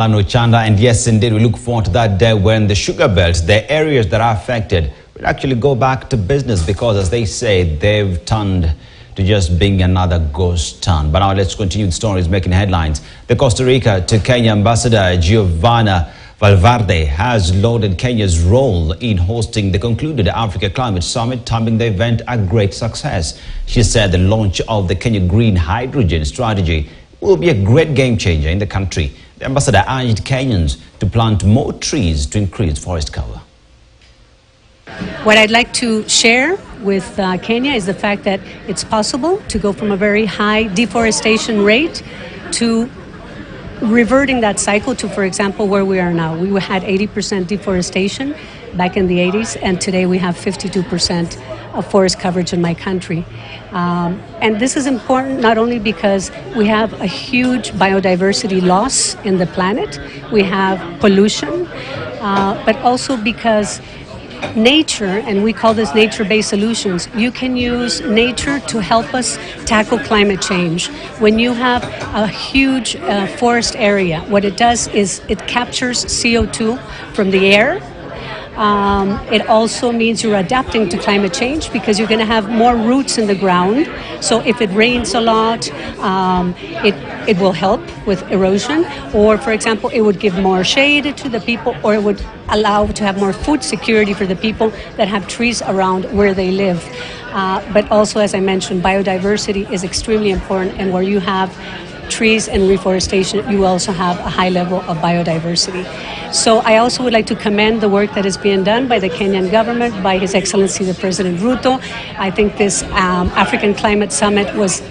Chanda, and yes, indeed, we look forward to that day when the sugar belts, the areas that are affected, will actually go back to business because, as they say, they've turned to just being another ghost town. But now let's continue the stories making headlines. The Costa Rica to Kenya ambassador Giovanna Valverde has lauded Kenya's role in hosting the concluded Africa Climate Summit, terming the event a great success. She said the launch of the Kenya Green Hydrogen Strategy will be a great game changer in the country. The ambassador urged Kenyans to plant more trees to increase forest cover. What I'd like to share with Kenya is the fact that it's possible to go from a very high deforestation rate to reverting that cycle to, for example, where we are now. We had 80% deforestation back in the 80s, and today we have 52% of forest coverage in my country. And this is important not only because we have a huge biodiversity loss in the planet, we have pollution, but also because nature, and we call this nature-based solutions, you can use nature to help us tackle climate change. When you have a huge forest area, what it does is it captures CO2 from the air. It also means you're adapting to climate change because you're going to have more roots in the ground. So if it rains a lot, it will help with erosion. Or, for example, it would give more shade to the people, or it would allow to have more food security for the people that have trees around where they live. But also, as I mentioned, biodiversity is extremely important, and where you have trees and reforestation, you also have a high level of biodiversity. So I also would like to commend the work that is being done by the Kenyan government, by His Excellency the President Ruto. I think this African Climate Summit was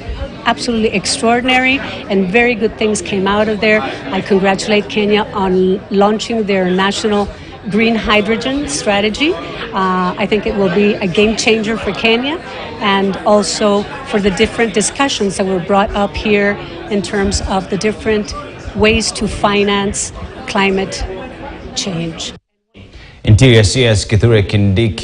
absolutely extraordinary, and very good things came out of there. I congratulate Kenya on launching their national green hydrogen strategy. I think it will be a game changer for Kenya, and also for the different discussions that were brought up here in terms of the different ways to finance climate change. Interior CS Kithure Kindiki